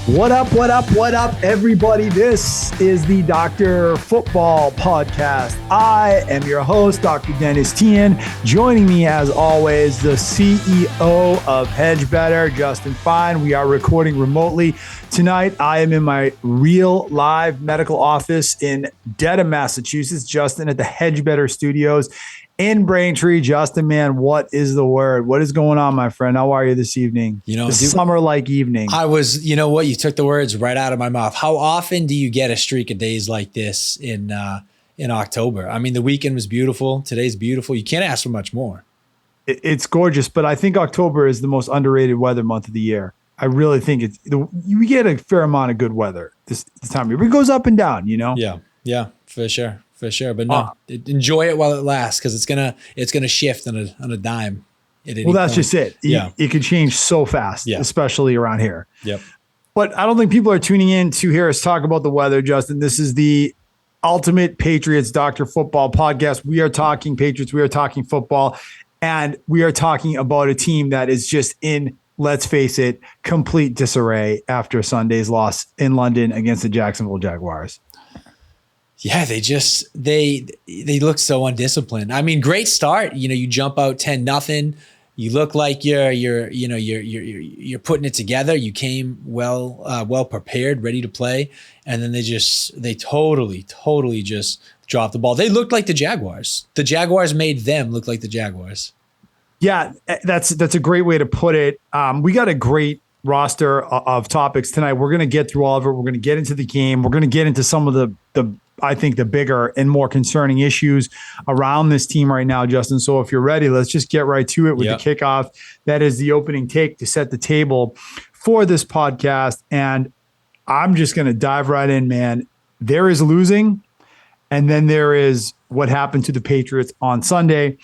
What up, everybody? This is the Dr. Football Podcast. I am your host, Dr. Dennis Tian. Joining me, as always, the CEO of Hedge Better, Justin Fine. We are recording remotely tonight. I am in my real live medical office in Dedham, Massachusetts. Justin at the Hedge Better Studios in Braintree. Justin, man, what is the word? What is going on, my friend? How are you this evening? Summer-like evening. You know what? You took the words right out of my mouth. How often do you get a streak of days like this in October? I mean, the weekend was beautiful. Today's beautiful. You can't ask for much more. It's gorgeous, but I think October is the most underrated weather month of the year. I really think we get a fair amount of good weather this time of year. It goes up and down, you know? Yeah, for sure. But no, enjoy it while it lasts, because it's gonna shift on a dime. Well, that's just it. It could change so fast, especially around here. Yep. But I don't think people are tuning in to hear us talk about the weather, Justin. This is the ultimate Patriots Dr. Football podcast. We are talking Patriots. We are talking football. And we are talking about a team that is just in, let's face it, complete disarray after Sunday's loss in London against the Jacksonville Jaguars. Yeah, they look so undisciplined. I mean, great start. You know, you jump out 10-0. You look like you're putting it together. You came well prepared, ready to play, and then they totally just dropped the ball. They looked like the Jaguars. The Jaguars made them look like the Jaguars. Yeah, that's a great way to put it. We got a great roster of topics tonight. We're going to get through all of it. We're going to get into the game. We're going to get into some of the I think the bigger and more concerning issues around this team right now, Justin. So if you're ready, let's just get right to it with the kickoff. That is the opening take to set the table for this podcast. And I'm just going to dive right in, man. There is losing, and then there is what happened to the Patriots on Sunday.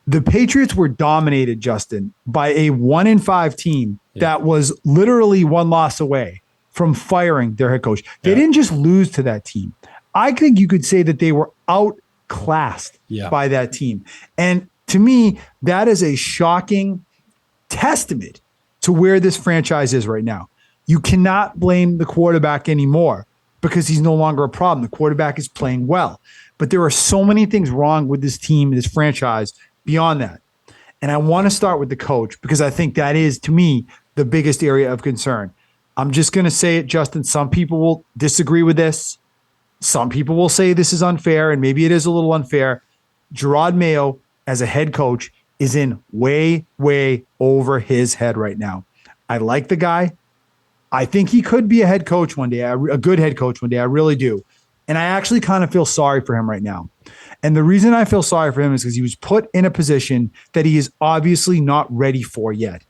The Patriots were dominated, Justin, by a 1-5 team that was literally one loss away from firing their head coach. They didn't just lose to that team. I think you could say that they were outclassed by that team. And to me, that is a shocking testament to where this franchise is right now. You cannot blame the quarterback anymore because he's no longer a problem. The quarterback is playing well. But there are so many things wrong with this team, this franchise, beyond that. And I want to start with the coach because I think that is, to me, the biggest area of concern. I'm just going to say it, Justin. Some people will disagree with this. Some people will say this is unfair, and maybe it is a little unfair. Gerard Mayo, as a head coach, is in way over his head right now. I like the guy. I think he could be a head coach one day, a good head coach one day. I really do. And I actually kind of feel sorry for him right now. And the reason I feel sorry for him is because he was put in a position that he is obviously not ready for yet.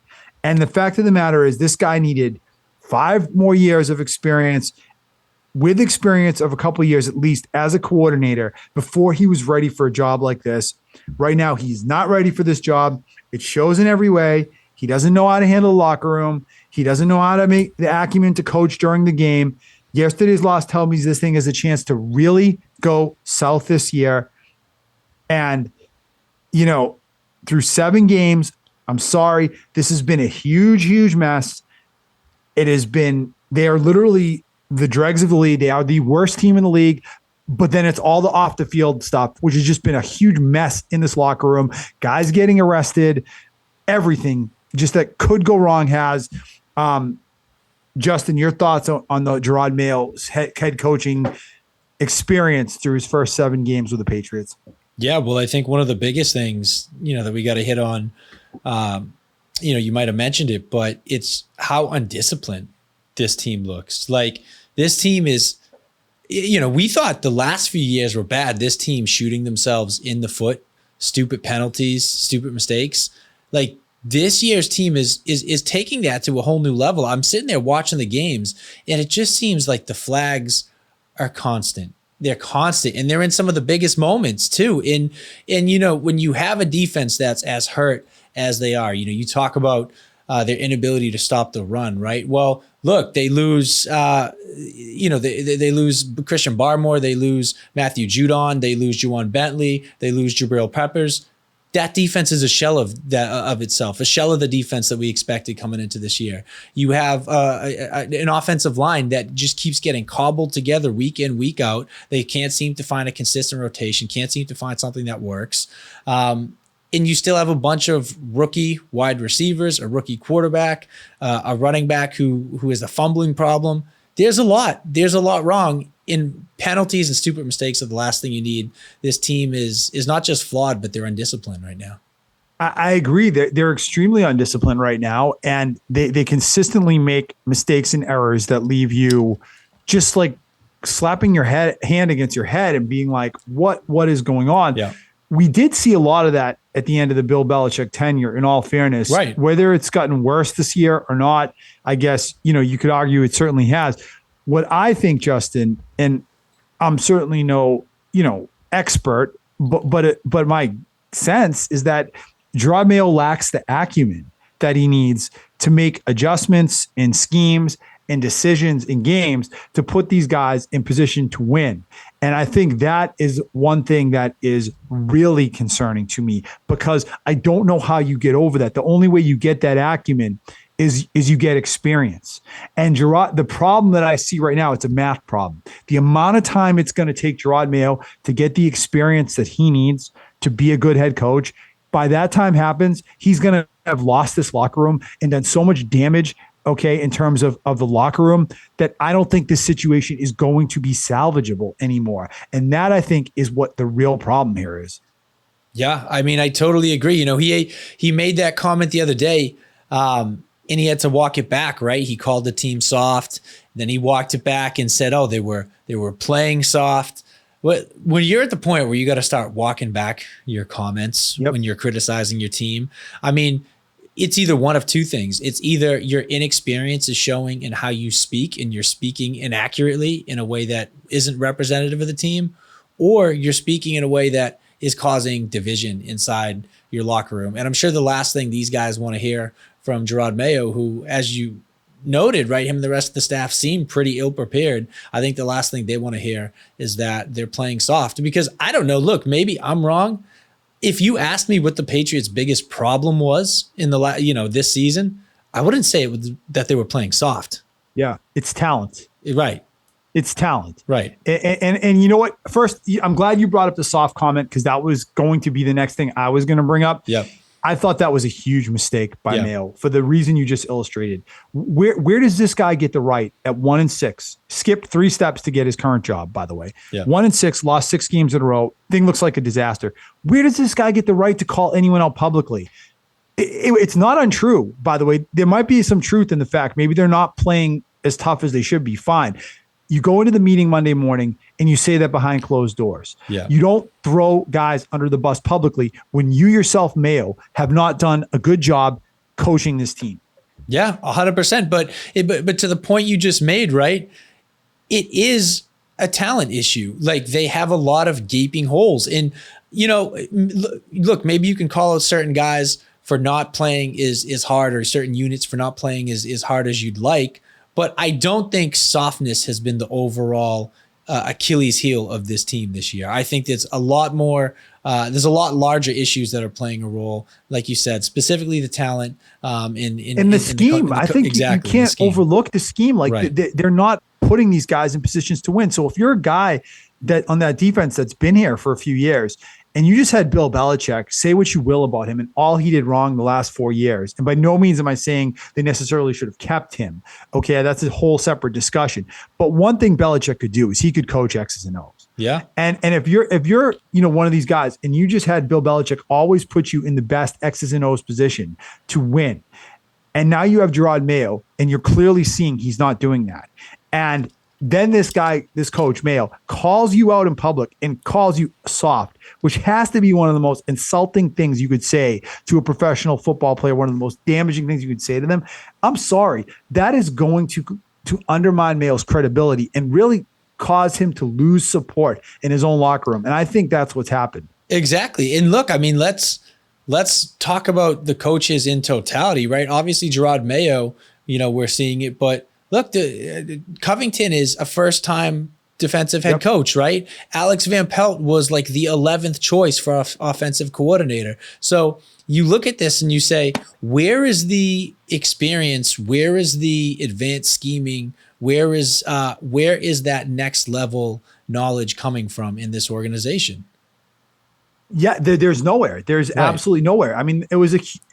And the fact of the matter is this guy needed 5 more years of experience, with experience of a couple of years at least as a coordinator, before he was ready for a job like this. Right now, he's not ready for this job. It shows in every way. He doesn't know how to handle the locker room. He doesn't know how to make the acumen to coach during the game. Yesterday's loss tells me this thing has a chance to really go south this year. And, you know, through 7 games, I'm sorry, this has been a huge mess. It has been, they are literally the dregs of the league. They are the worst team in the league, but then it's all the off the field stuff, which has just been a huge mess in this locker room. Guys getting arrested, everything just that could go wrong has. Justin, your thoughts on the Gerard Mayo's head coaching experience through his first 7 games with the Patriots? Yeah, well, I think one of the biggest things, that we got to hit on, you might have mentioned it, but it's how undisciplined this team looks. Like, this team is, we thought the last few years were bad. This team shooting themselves in the foot, stupid penalties, stupid mistakes. Like, this year's team is taking that to a whole new level. I'm sitting there watching the games, and it just seems like the flags are constant. They're constant, and they're in some of the biggest moments too. And when you have a defense that's as hurt as they are, you talk about their inability to stop the run, right? Well, look, they lose, they lose Christian Barmore, they lose Matthew Judon, they lose Juwan Bentley, they lose Jabril Peppers. that defense is a shell of that of itself, a shell of the defense that we expected coming into this year. You have an offensive line that just keeps getting cobbled together week in, week out. They can't seem to find a consistent rotation, can't seem to find something that works. And you still have a bunch of rookie wide receivers, a rookie quarterback, a running back who has a fumbling problem. There's a lot wrong in penalties and stupid mistakes are the last thing you need. This team is not just flawed, but they're undisciplined right now. I agree. They're extremely undisciplined right now, and they consistently make mistakes and errors that leave you just like slapping your hand against your head and being like, what is going on? Yeah. We did see a lot of that at the end of the Bill Belichick tenure, in all fairness. Right. Whether it's gotten worse this year or not, I guess, you could argue it certainly has. What I think, Justin, and I'm certainly no, expert, but my sense is that Gerard Mayo lacks the acumen that he needs to make adjustments in schemes and decisions in games to put these guys in position to win. And I think that is one thing that is really concerning to me, because I don't know how you get over that. The only way you get that acumen is you get experience. And Gerard, the problem that I see right now, it's a math problem. The amount of time it's going to take Gerard Mayo to get the experience that he needs to be a good head coach, by that time happens, he's going to have lost this locker room and done so much damage, in terms of the locker room, that I don't think this situation is going to be salvageable anymore. And that, I think, is what the real problem here is. Yeah, I mean, I totally agree. He made that comment the other day, and he had to walk it back, right? He called the team soft, then he walked it back and said, "Oh, they were playing soft." When you're at the point where you got to start walking back your comments when you're criticizing your team, I mean, it's either one of two things. It's either your inexperience is showing in how you speak and you're speaking inaccurately in a way that isn't representative of the team, or you're speaking in a way that is causing division inside your locker room. And I'm sure the last thing these guys want to hear from Gerard Mayo, who, as you noted, right, him and the rest of the staff seem pretty ill-prepared. I think the last thing they want to hear is that they're playing soft, because I don't know. Look, maybe I'm wrong. If you asked me what the Patriots' biggest problem was in the this season, I wouldn't say it was that they were playing soft. Yeah, it's talent. Right. It's talent. Right. And you know what? First, I'm glad you brought up the soft comment, because that was going to be the next thing I was going to bring up. Yeah. I thought that was a huge mistake by Mayo for the reason you just illustrated. Where does this guy get the right at 1-6? Skipped 3 steps to get his current job, by the way. 1-6, lost 6 games in a row. Thing looks like a disaster. Where does this guy get the right to call anyone out publicly? It's not untrue, by the way. There might be some truth in the fact maybe they're not playing as tough as they should be. Fine. You go into the meeting Monday morning and you say that behind closed doors. Yeah. You don't throw guys under the bus publicly when you yourself, Mayo, have not done a good job coaching this team. Yeah, 100%. But to the point you just made, right? It is a talent issue. Like, they have a lot of gaping holes. And, look, maybe you can call out certain guys for not playing as hard, or certain units for not playing as hard as you'd like. But I don't think softness has been the overall Achilles heel of this team this year. I think there's a lot more, there's a lot larger issues that are playing a role, like you said, specifically the talent in the scheme. I think exactly, you can't overlook the scheme. Like, right. They're not putting these guys in positions to win. So if you're a guy that on that defense that's been here for a few years, and you just had Bill Belichick, say what you will about him and all he did wrong the last 4 years. And by no means am I saying they necessarily should have kept him. Okay, that's a whole separate discussion. But one thing Belichick could do is he could coach X's and O's. Yeah. And if you're one of these guys and you just had Bill Belichick always put you in the best X's and O's position to win, and now you have Gerard Mayo and you're clearly seeing he's not doing that. And then this coach Mayo calls you out in public and calls you soft, which has to be one of the most insulting things you could say to a professional football player, one of the most damaging things you could say to them. I'm sorry. That is going to undermine Mayo's credibility and really cause him to lose support in his own locker room. And I think that's what's happened. Exactly. And look, I mean, let's talk about the coaches in totality, right? Obviously, Gerard Mayo, we're seeing it, but look, Covington is a first-time defensive head coach, right? Alex Van Pelt was like the 11th choice for offensive coordinator. So you look at this and you say, where is the experience? Where is the advanced scheming? Where is that next level knowledge coming from in this organization? Yeah, there's nowhere. There's absolutely nowhere. I mean,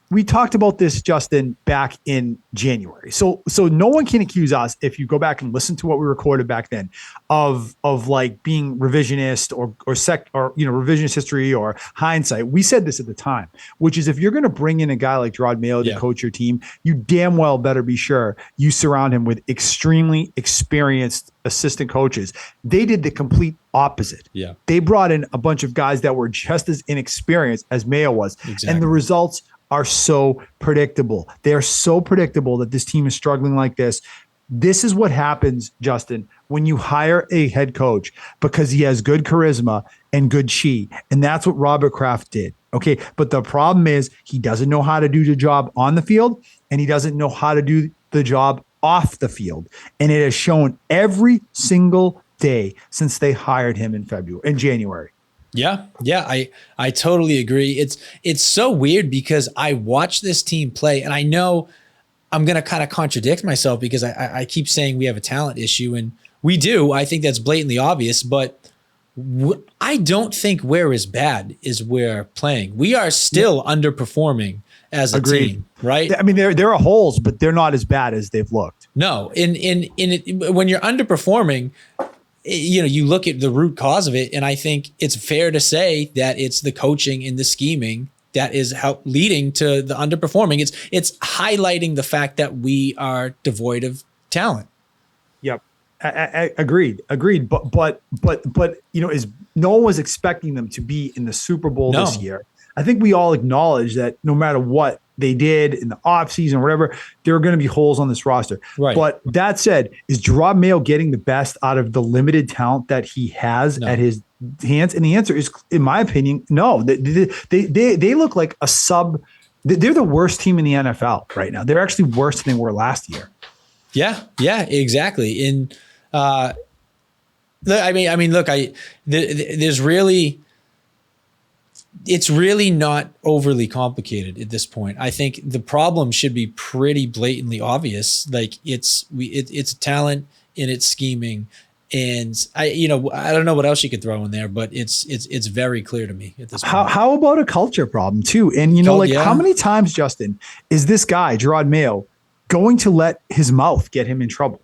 we talked about this, Justin, back in January. So no one can accuse us, if you go back and listen to what we recorded back then, of like being revisionist or revisionist history or hindsight. We said this at the time, which is, if you're going to bring in a guy like Gerard Mayo to coach your team, you damn well better be sure you surround him with extremely experienced assistant coaches. They did the complete opposite. Yeah. They brought in a bunch of guys that were just as inexperienced as Mayo was. Exactly. And the results are so predictable. They are so predictable that this team is struggling like this. This is what happens, Justin, when you hire a head coach, because he has good charisma and good chi. And that's what Robert Kraft did. Okay. But the problem is, he doesn't know how to do the job on the field, and he doesn't know how to do the job off the field. And it has shown every single day since they hired him in January. Yeah, I totally agree. It's so weird, because I watch this team play, and I know I'm going to kind of contradict myself, because I keep saying we have a talent issue, and we do. I think that's blatantly obvious, but I don't think we're as bad as we're playing. We are still underperforming as a team, right? I mean, there are holes, but they're not as bad as they've looked. No, when you're underperforming, you look at the root cause of it, and I think it's fair to say that it's the coaching and the scheming that is leading to the underperforming. It's highlighting the fact that we are devoid of talent. Yep, I agreed. But is no one was expecting them to be in the Super Bowl this year. I think we all acknowledge that no matter what they did in the offseason or whatever, there are going to be holes on this roster. Right. But that said, is Gerard Mayo getting the best out of the limited talent that he has at his hands? And the answer is, in my opinion, no. They look like a sub. They're the worst team in the NFL right now. They're actually worse than they were last year. Yeah, exactly. And look, there's really. It's really not overly complicated at this point. I think the problem should be pretty blatantly obvious. Like it's talent and it's scheming, and I don't know what else you could throw in there, but it's very clear to me at this point. How about a culture problem too? And how many times, Justin, is this guy Gerard Mayo going to let his mouth get him in trouble?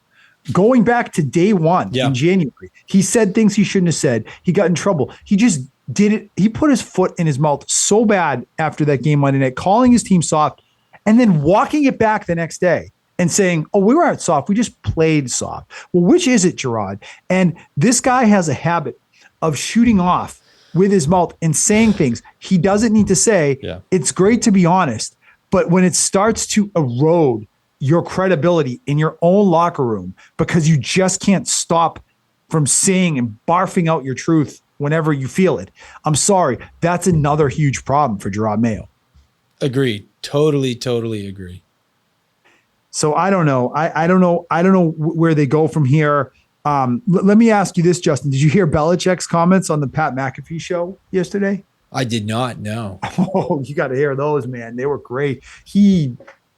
Going back to day one in January, he said things he shouldn't have said. He got in trouble. He just did it. He put his foot in his mouth so bad after that game Monday night, calling his team soft, and then walking it back the next day and saying, "Oh, we weren't soft. We just played soft." Well, which is it, Gerard? And this guy has a habit of shooting off with his mouth and saying things he doesn't need to say. Yeah. It's great to be honest, but when it starts to erode your credibility in your own locker room because you just can't stop from saying and barfing out your truth whenever you feel it, I'm sorry, that's another huge problem for Gerard Mayo. Agreed. Totally agree. So I don't know. I don't know where they go from here. Let me ask you this, Justin. Did you hear Belichick's comments on the Pat McAfee show yesterday? I did not know. Oh, you got to hear those, man. They were great. He,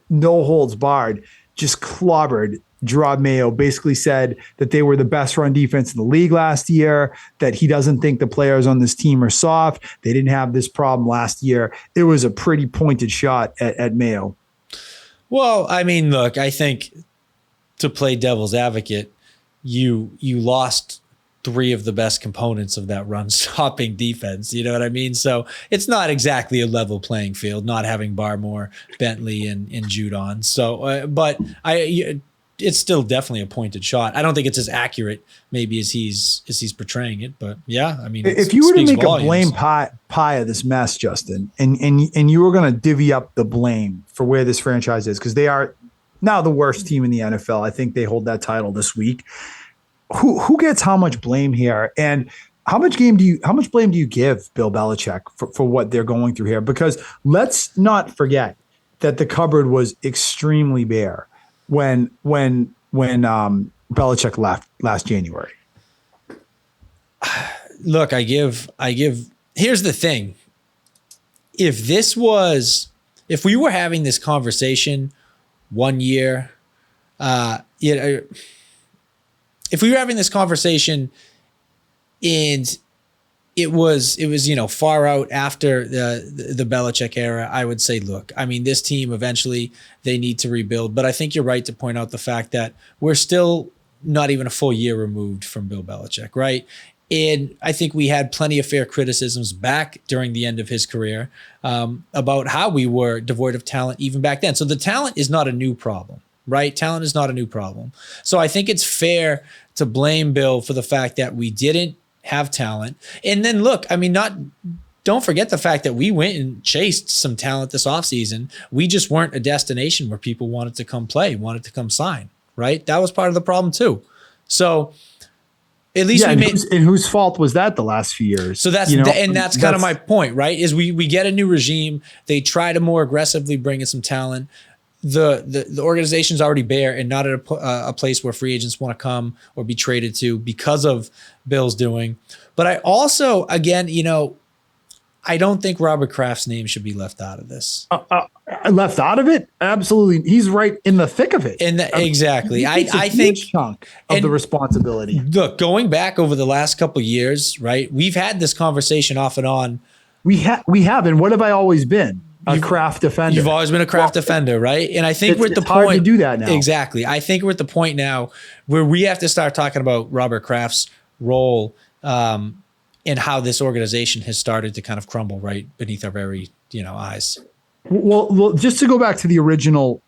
no holds barred, just clobbered Gerard Mayo, basically said that they were the best run defense in the league last year, that he doesn't think the players on this team are soft. They didn't have this problem last year. It was a pretty pointed shot at Mayo. Well, I mean, look, I think, to play devil's advocate, you lost three of the best components of that run stopping defense. You know what I mean? So it's not exactly a level playing field, not having Barmore, Bentley, and Judon. So, but it's still definitely a pointed shot. I don't think it's as accurate maybe as he's portraying it, but yeah, I mean, if you were to make a blame pie of this mess, Justin, and you were going to divvy up the blame for where this franchise is, because they are now the worst team in the NFL. I think they hold that title this week. Who gets how much blame here, and how much blame do you give Bill Belichick for what they're going through here? Because let's not forget that the cupboard was extremely bare when Belichick left last January. Look, here's the thing. If we were having this conversation 1 year, if we were having this conversation and it was, far out after the Belichick era, I would say, look, I mean, this team eventually they need to rebuild, but I think you're right to point out the fact that we're still not even a full year removed from Bill Belichick, right? And I think we had plenty of fair criticisms back during the end of his career about how we were devoid of talent even back then. So the talent is not a new problem, right? Talent is not a new problem. So I think it's fair to blame Bill for the fact that we didn't have talent. And then look, I mean, don't forget the fact that we went and chased some talent this offseason. We just weren't a destination where people wanted to come play, wanted to come sign, right? That was part of the problem too. So at least and whose fault was that the last few years? So that's kind of my point, right? Is we get a new regime, they try to more aggressively bring in some talent. The organization's already bare and not at a place where free agents want to come or be traded to because of Bill's doing. But I also, again, I don't think Robert Kraft's name should be left out of this. Left out of it? Absolutely. He's right in the thick of it. Exactly. I think chunk of the responsibility. Look, going back over the last couple of years, right? We've had this conversation off and on. We have. And what have I always been? A Kraft defender. You've always been a Kraft defender, right? And I think we're at the point. It's hard to do that now. Exactly. I think we're at the point now where we have to start talking about Robert Kraft's role and how this organization has started to kind of crumble right beneath our very, eyes. Well, just to go back to the original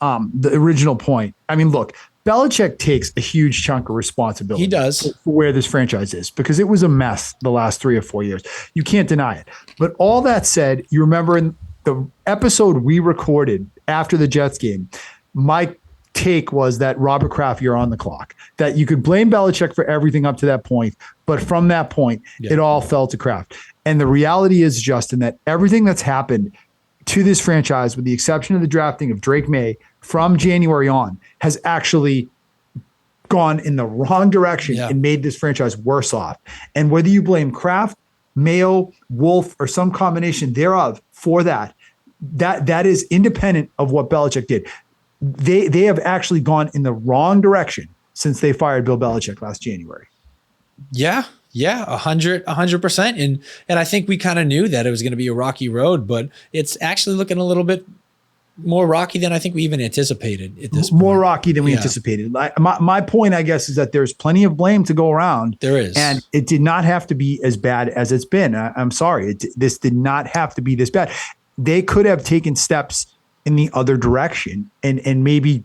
point. I mean, look, Belichick takes a huge chunk of responsibility. He does. For where this franchise is, because it was a mess the last 3 or 4 years. You can't deny it. But all that said, you remember in the episode we recorded after the Jets game, my take was that Robert Kraft, you're on the clock, that you could blame Belichick for everything up to that point. But from that point, it all fell to Kraft. And the reality is, Justin, that everything that's happened to this franchise, with the exception of the drafting of Drake Maye from January on, has actually gone in the wrong direction and made this franchise worse off. And whether you blame Kraft, Mayo, Wolf, or some combination thereof for that is independent of what Belichick did. They have actually gone in the wrong direction since they fired Bill Belichick last January. Yeah, 100%. And I think we kind of knew that it was going to be a rocky road, but it's actually looking a little bit more rocky than I think we even anticipated at this point. More rocky than we anticipated. My point, I guess, is that there's plenty of blame to go around. There is. And it did not have to be as bad as it's been. I'm sorry. This did not have to be this bad. They could have taken steps in the other direction and maybe,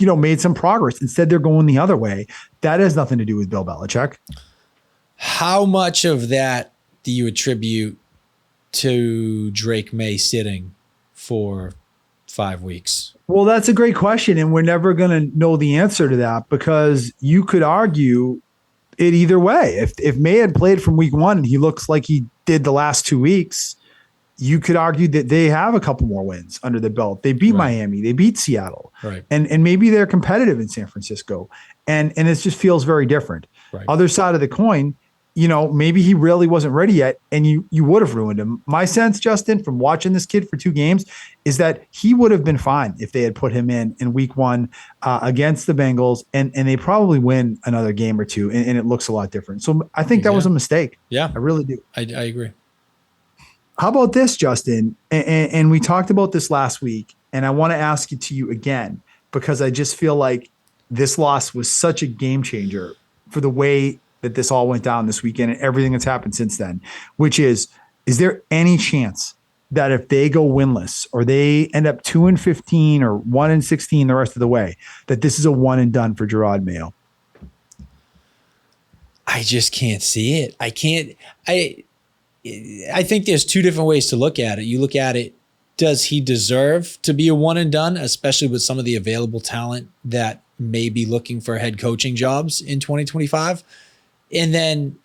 made some progress. Instead, they're going the other way. That has nothing to do with Bill Belichick. How much of that do you attribute to Drake Maye sitting for 5 weeks? Well, that's a great question. And we're never going to know the answer to that, because you could argue it either way. If Maye had played from week 1 and he looks like he did the last 2 weeks, you could argue that they have a couple more wins under the belt. They beat Miami, they beat Seattle, and maybe they're competitive in San Francisco. And it just feels very different. Right. Other side of the coin, maybe he really wasn't ready yet, and you would have ruined him. My sense, Justin, from watching this kid for 2 games, is that he would have been fine if they had put him in week 1 against the Bengals, and they probably win another game or 2, and it looks a lot different. So I think that was a mistake. Yeah, I really do. I agree. How about this, Justin? And we talked about this last week, and I want to ask it to you again, because I just feel like this loss was such a game changer for the way that this all went down this weekend and everything that's happened since then, which is there any chance that if they go winless or they end up 2-15 or 1-16 the rest of the way, that this is a one and done for Gerard Mayo? I just can't see it. I think there's 2 different ways to look at it. You look at it, does he deserve to be a one and done, especially with some of the available talent that may be looking for head coaching jobs in 2025? And then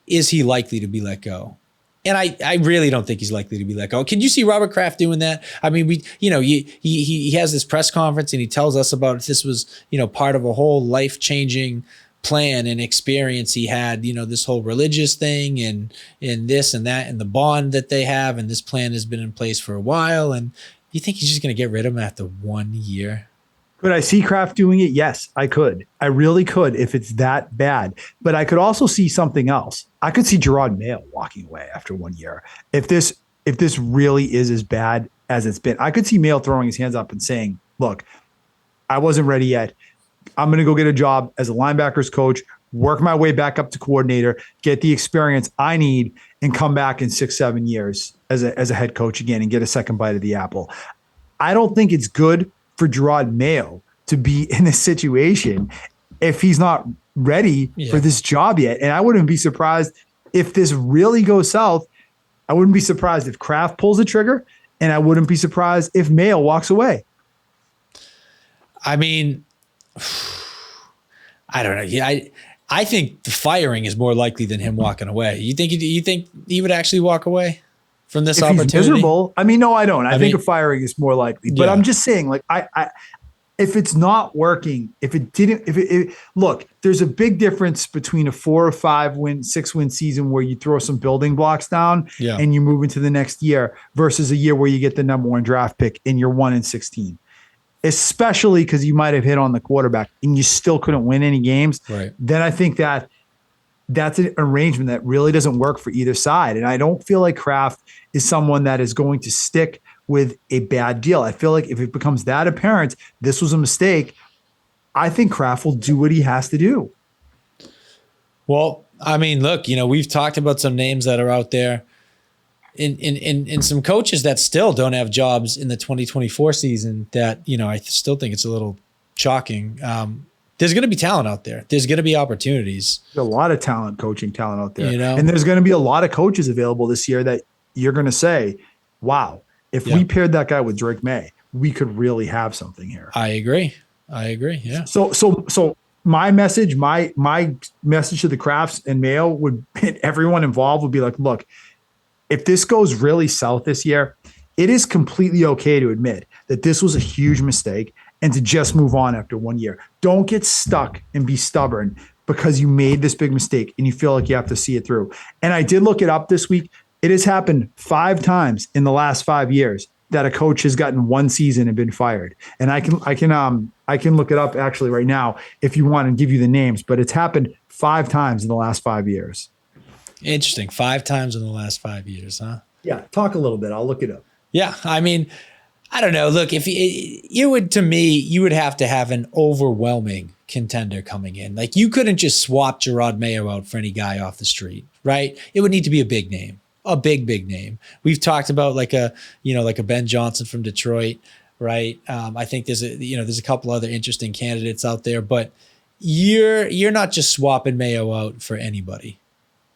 is he likely to be let go? And I really don't think he's likely to be let go. Can you see Robert Kraft doing that? I mean, he has this press conference and he tells us about this was, part of a whole life-changing plan and experience he had, this whole religious thing and this and that and the bond that they have, and this plan has been in place for a while. And you think he's just going to get rid of him after 1 year? Could I see Kraft doing it? Yes, I could. I really could if it's that bad. But I could also see something else. I could see Gerard Mayo walking away after 1 year. If this really is as bad as it's been, I could see Mayo throwing his hands up and saying, look, I wasn't ready yet. I'm going to go get a job as a linebackers coach, work my way back up to coordinator, get the experience I need, and come back in 6-7 years as a head coach again and get a second bite of the apple. I don't think it's good for Gerard Mayo to be in this situation if he's not ready for this job yet. And I wouldn't be surprised if this really goes south. I wouldn't be surprised if Kraft pulls the trigger, and I wouldn't be surprised if Mayo walks away. I mean, I don't know. Yeah, I think the firing is more likely than him walking away. You think he would actually walk away from this opportunity? He's miserable. I mean, no, I don't. I think a firing is more likely. But I'm just saying, like, I if it's not working, look, there's a big difference between a 4 or 5 win, 6 win season where you throw some building blocks down and you move into the next year versus a year where you get the number 1 draft pick and you're 1-16. Especially because you might have hit on the quarterback and you still couldn't win any games. Right. Then I think that's an arrangement that really doesn't work for either side. And I don't feel like Kraft is someone that is going to stick with a bad deal. I feel like if it becomes that apparent, this was a mistake, I think Kraft will do what he has to do. Well, I mean, look, we've talked about some names that are out there in some coaches that still don't have jobs in the 2024 season that, I still think it's a little shocking. There's going to be talent out there. There's going to be opportunities. There's a lot of coaching talent out there. And there's going to be a lot of coaches available this year that you're going to say, wow, if we paired that guy with Drake Maye, we could really have something here. I agree. Yeah. So my message to the Krafts and Mayo would, everyone involved would be like, look, if this goes really south this year, it is completely okay to admit that this was a huge mistake and to just move on after 1 year. Don't get stuck and be stubborn because you made this big mistake and you feel like you have to see it through. And I did look it up this week. It has happened 5 times in the last 5 years that a coach has gotten 1 season and been fired. And I can look it up actually right now if you want and give you the names, but it's happened 5 times in the last 5 years. Interesting. 5 times in the last 5 years, huh? Yeah. Talk a little bit. I'll look it up. Yeah. I mean, I don't know. Look, if you would have to have an overwhelming contender coming in. Like, you couldn't just swap Gerard Mayo out for any guy off the street, right? It would need to be a big name, a big name. We've talked about like a Ben Johnson from Detroit, right? I think there's a couple other interesting candidates out there, but you're not just swapping Mayo out for anybody.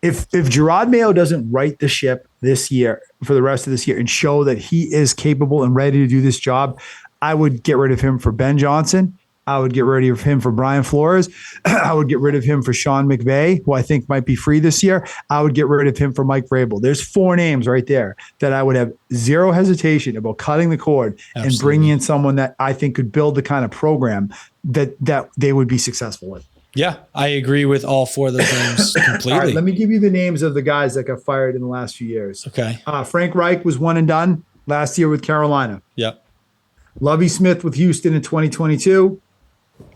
If Gerard Mayo doesn't right the ship this year for the rest of this year and show that he is capable and ready to do this job, I would get rid of him for Ben Johnson. I would get rid of him for Brian Flores. I would get rid of him for Sean McVay, who I think might be free this year. I would get rid of him for Mike Vrabel. There's 4 names right there that I would have zero hesitation about cutting the cord and bringing in someone that I think could build the kind of program that they would be successful with. Yeah, I agree with all 4 of those names completely. All right, let me give you the names of the guys that got fired in the last few years. Okay. Frank Reich was 1 and done last year with Carolina. Yep. Lovie Smith with Houston in 2022,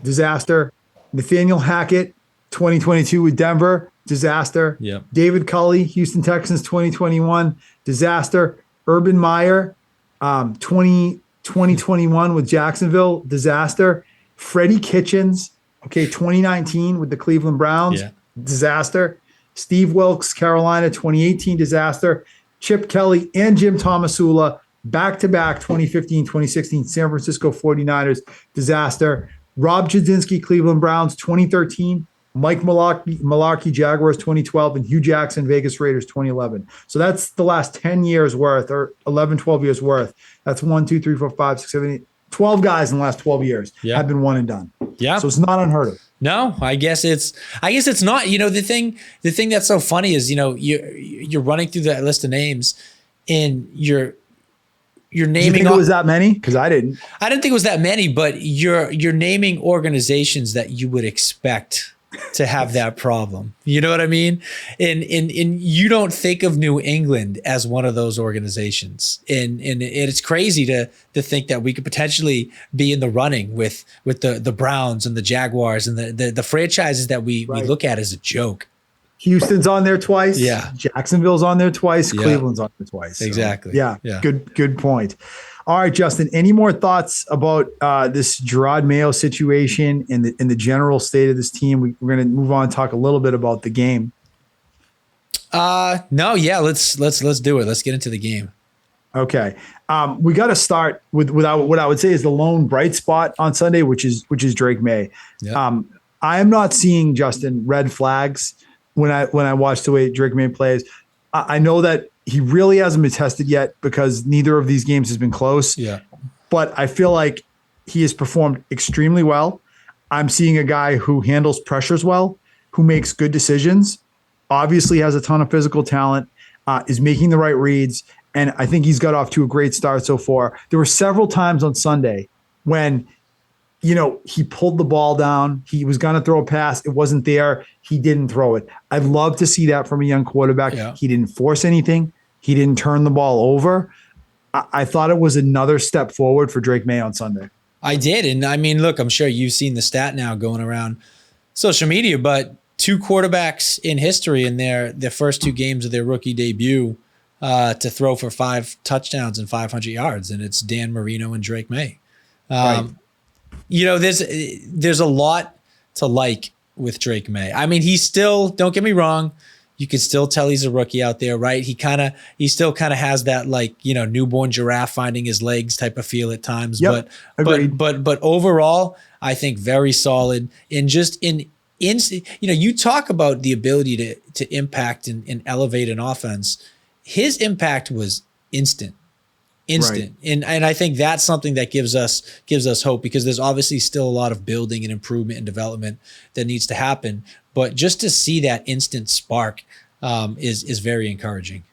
disaster. Nathaniel Hackett, 2022 with Denver, disaster. Yep. David Culley, Houston Texans, 2021, disaster. Urban Meyer, 2021 with Jacksonville, disaster. Freddie Kitchens, 2019 with the Cleveland Browns, disaster. Steve Wilkes, Carolina, 2018, disaster. Chip Kelly and Jim Thomasula, back-to-back 2015, 2016, San Francisco 49ers, disaster. Rob Chudzinski, Cleveland Browns, 2013. Mike Malarkey, Jaguars, 2012. And Hugh Jackson, Vegas Raiders, 2011. So that's the last 10 years worth, or 11, 12 years worth. That's 1, 2, 3, 4, 5, 6, 7, 8. 12 guys in the last 12 years have been 1 and done. Yeah. So it's not unheard of. No, I guess it's not. The thing that's so funny is, you're running through that list of names and you're naming. Did you think it was that many? Because I didn't. I didn't think it was that many, but you're naming organizations that you would expect to have that problem. You know what I mean? And you don't think of New England as one of those organizations. And it's crazy to think that we could potentially be in the running with the Browns and the Jaguars and the franchises that we look at as a joke. Houston's on there twice. Yeah. Jacksonville's on there twice. Yeah. Cleveland's on there twice. So, Exactly. Yeah. Yeah. Good point. All right, Justin. Any more thoughts about this Gerard Mayo situation and the general state of this team? We're going to move on and talk a little bit about the game. No. Yeah. Let's do it. Let's get into the game. Okay. We got to start with what I would say is the lone bright spot on Sunday, which is Drake Maye. Yep. I am not seeing, Justin, red flags when I watch the way Drake Maye plays. I know that he really hasn't been tested yet because neither of these games has been close. Yeah. But I feel like he has performed extremely well. I'm seeing a guy who handles pressures well, who makes good decisions, obviously has a ton of physical talent, is making the right reads, and I think he's got off to a great start so far. There were several times on Sunday when he pulled the ball down. He was going to throw a pass. It wasn't there. He didn't throw it. I'd love to see that from a young quarterback. Yeah. He didn't force anything. He didn't turn the ball over. I thought it was another step forward for Drake Maye on Sunday. I did. And I mean, look, I'm sure you've seen the stat now going around social media, but 2 quarterbacks in history in their first 2 games of their rookie debut to throw for 5 touchdowns and 500 yards. And it's Dan Marino and Drake Maye. Right. There's a lot to like with Drake Maye. I mean, he's still, don't get me wrong, you can still tell he's a rookie out there, right? He still kind of has that newborn giraffe finding his legs type of feel at times. Yep, but overall, I think very solid. And just you talk about the ability to impact and elevate an offense. His impact was instant. Right. And I think that's something that gives us hope, because there's obviously still a lot of building and improvement and development that needs to happen. But just to see that instant spark is very encouraging.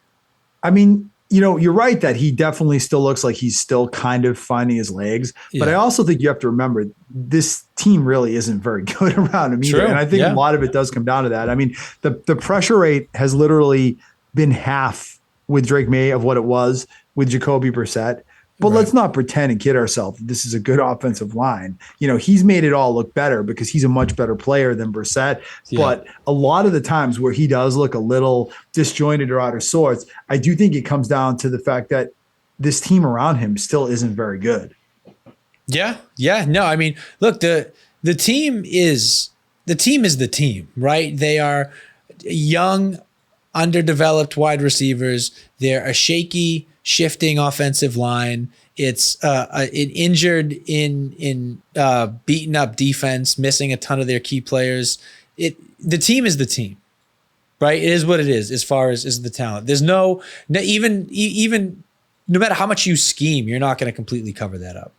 I mean, you're right that he definitely still looks like he's still kind of finding his legs. Yeah. But I also think you have to remember this team really isn't very good around him either. True. And I think a lot of it does come down to that. I mean, the pressure rate has literally been half with Drake Maye of what it was with Jacoby Brissett. But let's not pretend and kid ourselves that this is a good offensive line. He's made it all look better because he's a much better player than Brissett. Yeah. But a lot of the times where he does look a little disjointed or out of sorts, I do think it comes down to the fact that this team around him still isn't very good. Yeah. Yeah. No, I mean, look, the team is the team, right? They are young, underdeveloped wide receivers. They're a shaky, shifting offensive line. It's an injured in beaten up defense, missing a ton of their key players. The team is the team, right? It is what it is as far as the talent. There's no even no matter how much you scheme, you're not going to completely cover that up.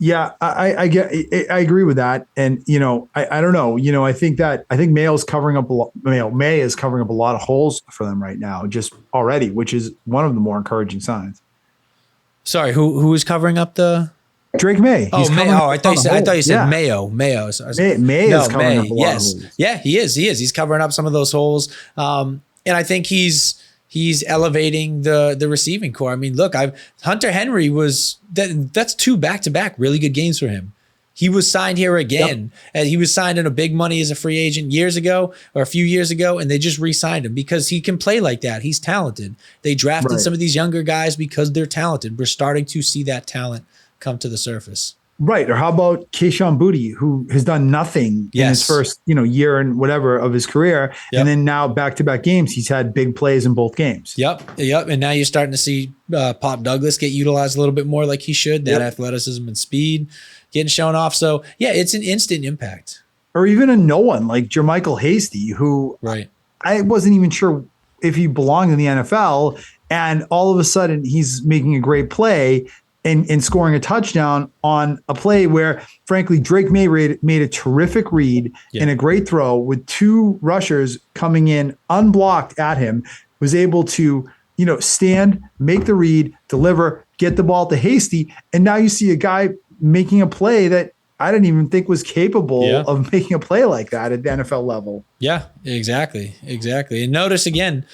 Yeah, I agree with that. And, I don't know, I think Maye is covering up a lot of holes for them right now, just already, which is one of the more encouraging signs. Sorry, who is covering up the Drake Maye? Maye. I thought you said Mayo. Maye is covering up a lot of holes. Yeah, he is. He's covering up some of those holes. And I think he's elevating the receiving core. I mean, look, Hunter Henry that's 2 back-to-back really good games for him. He was signed here again. Yep. He was signed in a big money as a free agent a few years ago, and they just re-signed him because he can play like that. He's talented. They drafted some of these younger guys because they're talented. We're starting to see that talent come to the surface. Right. Or how about Kayshon Boutte, who has done nothing in his first, year and whatever of his career. Yep. And then now back-to-back games, he's had big plays in both games. Yep. And now you're starting to see Pop Douglas get utilized a little bit more like he should. That athleticism and speed getting shown off. So, yeah, it's an instant impact. Or even a no one like Jermichael Hasty, who I wasn't even sure if he belonged in the NFL. And all of a sudden, he's making a great play and scoring a touchdown on a play where, frankly, Drake Maye made a terrific read and a great throw with 2 rushers coming in unblocked at him, was able to, stand, make the read, deliver, get the ball to Hasty. And now you see a guy making a play that I didn't even think was capable Yeah. of making a play like that at the NFL level. Yeah, exactly. Exactly. And notice again,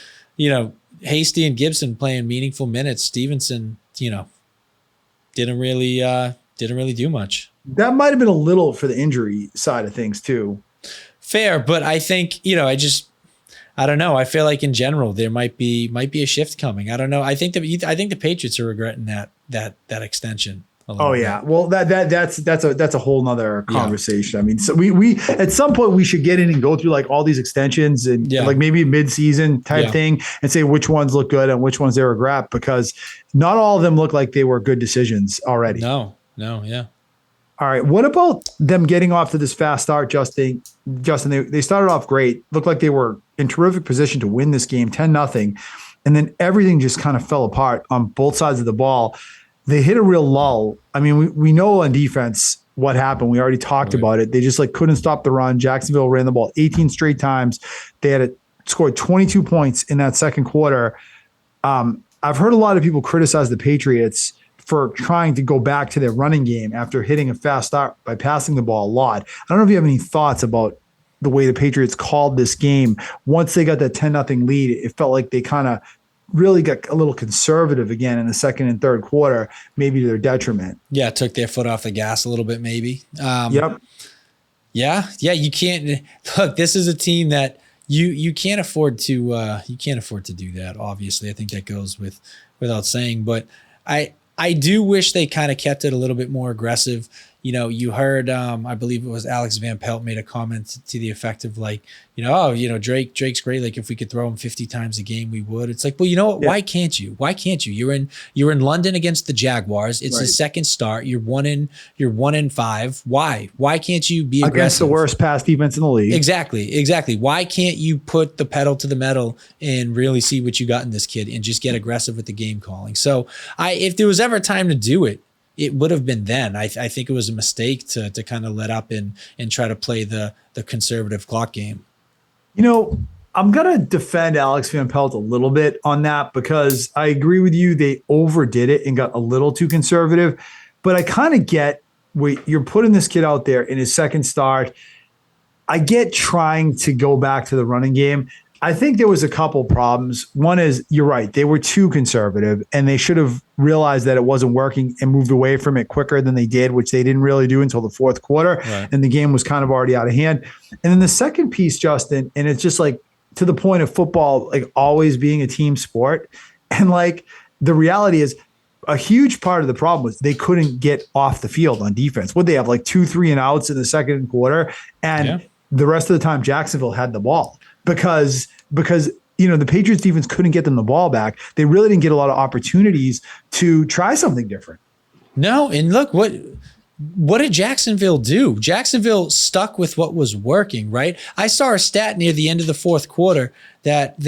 Hasty and Gibson playing meaningful minutes. Stevenson, didn't really do much. That might have been a little for the injury side of things too. Fair, but I think, I don't know. I feel like in general there might be a shift coming. I don't know. I think the Patriots are regretting that extension a little Oh bit. yeah. Well, that's a whole nother conversation. I mean, so we at some point we should get in and go through like all these extensions and like maybe mid-season type thing and say which ones look good and which ones they regret, because not all of them look like they were good decisions already. No, yeah. All right. What about them getting off to this fast start, Justin? They started off great. Looked like they were in terrific position to win this game 10-0. And then everything just kind of fell apart on both sides of the ball. They hit a real lull. I mean, we know on defense what happened. We already talked about it. They just like couldn't stop the run. Jacksonville ran the ball 18 straight times. They had scored 22 points in that second quarter. I've heard a lot of people criticize the Patriots for trying to go back to their running game after hitting a fast start by passing the ball a lot. I don't know if you have any thoughts about the way the Patriots called this game. Once they got that 10-0 lead, it felt like they kind of really got a little conservative again in the second and third quarter, maybe to their detriment. Yeah, took their foot off the gas a little bit, maybe. Yep. Yeah, you can't look. This is a team that you can't afford to do that. Obviously, I think that goes without saying. But I do wish they kind of kept it a little bit more aggressive. You heard, I believe it was Alex Van Pelt made a comment to the effect of like, Drake's great. Like if we could throw him 50 times a game, we would. It's like, well, you know what? Yeah. Why can't you? You're in London against the Jaguars. It's his second start. You're 1-5. Why can't you be aggressive against the worst pass defense in the league? Exactly. Why can't you put the pedal to the metal and really see what you got in this kid and just get aggressive with the game calling? So if there was ever a time to do it, it would have been then. I think it was a mistake to kind of let up and try to play the conservative clock game. I'm going to defend Alex Van Pelt a little bit on that because I agree with you. They overdid it and got a little too conservative, but I kind of get you're putting this kid out there in his second start. I get trying to go back to the running game. I think there was a couple problems. One is, you're right, they were too conservative and they should have realized that it wasn't working and moved away from it quicker than they did, which they didn't really do until the fourth quarter. Right. And the game was kind of already out of hand. And then the second piece, Justin, and it's just like to the point of football, like always being a team sport. And like the reality is a huge part of the problem was they couldn't get off the field on defense. Would they have like 2, 3 and outs in the second quarter? And the rest of the time Jacksonville had the ball because the Patriots defense couldn't get them the ball back. They really didn't get a lot of opportunities to try something different. No, and look, what did Jacksonville do? Jacksonville stuck with what was working, right? I saw a stat near the end of the fourth quarter that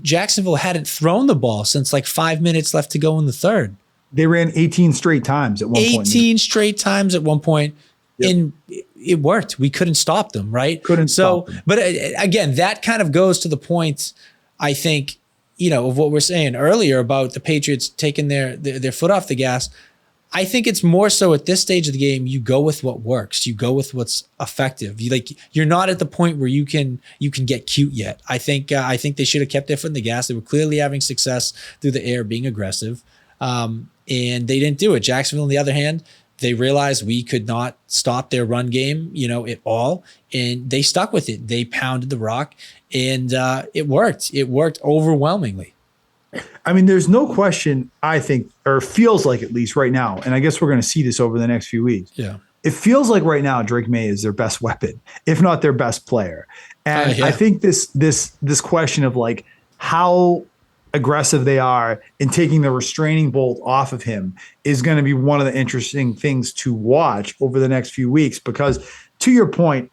Jacksonville hadn't thrown the ball since like 5 minutes left to go in the third. They ran 18 straight times at one point. 18 straight times at one point. Yep. And it worked. We couldn't stop them, right? Stop them. But again, that kind of goes to the point, I think, of what we're saying earlier about the Patriots taking their foot off the gas. I think it's more so at this stage of the game, you go with what works. You go with what's effective. You're not at the point where you can get cute yet. I think they should have kept their foot in the gas. They were clearly having success through the air, being aggressive, and they didn't do it. Jacksonville, on the other hand, they realized we could not stop their run game, at all, and they stuck with it. They pounded the rock, and it worked. It worked overwhelmingly. I mean, there's no question, I think, or feels like at least right now, and I guess we're going to see this over the next few weeks. Yeah. It feels like right now Drake Maye is their best weapon, if not their best player. And I think this question of like how aggressive they are in taking the restraining bolt off of him is going to be one of the interesting things to watch over the next few weeks, because to your point,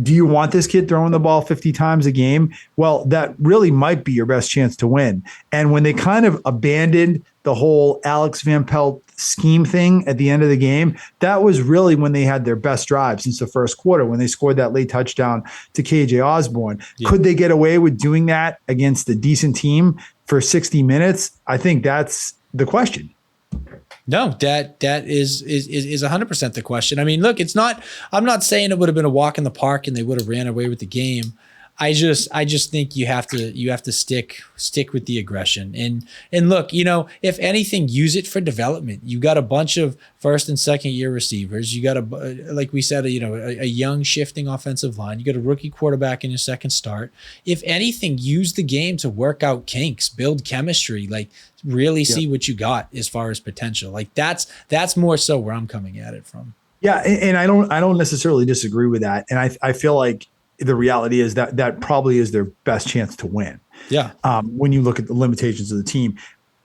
do you want this kid throwing the ball 50 times a game? Well, that really might be your best chance to win. And when they kind of abandoned the whole Alex Van Pelt scheme thing at the end of the game, that was really when they had their best drive since the first quarter, when they scored that late touchdown to KJ Osborne. Yeah. Could they get away with doing that against a decent team for 60 minutes? I think that's the question. No, that is 100% the question. I mean, look, I'm not saying it would have been a walk in the park and they would have ran away with the game. I just think you have to stick with the aggression and look, if anything, use it for development. You got a bunch of first and second year receivers. You got like we said, a young shifting offensive line. You got a rookie quarterback in your second start. If anything, use the game to work out kinks, build chemistry, like really see what you got as far as potential. Like that's more so where I'm coming at it from. Yeah, and I don't necessarily disagree with that. And I feel like the reality is that probably is their best chance to win. Yeah. When you look at the limitations of the team,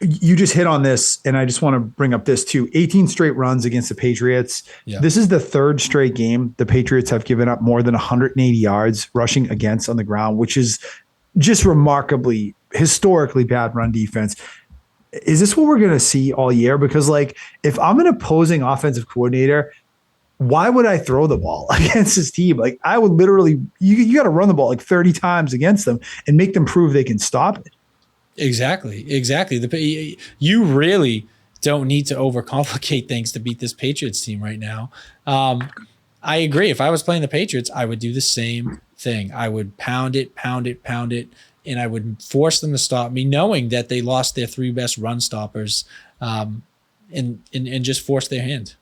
you just hit on this, and I just want to bring up this too. 18 straight runs against the Patriots. Yeah. This is the third straight game the Patriots have given up more than 180 yards rushing against on the ground, which is just remarkably, historically bad run defense. Is this what we're going to see all year? Because like, if I'm an opposing offensive coordinator, why would I throw the ball against this team? Like I would literally, you got to run the ball like 30 times against them and make them prove they can stop it. Exactly. You really don't need to overcomplicate things to beat this Patriots team right now. I agree. If I was playing the Patriots, I would do the same thing. I would pound it, and I would force them to stop me, knowing that they lost their three best run stoppers, and just force their hand.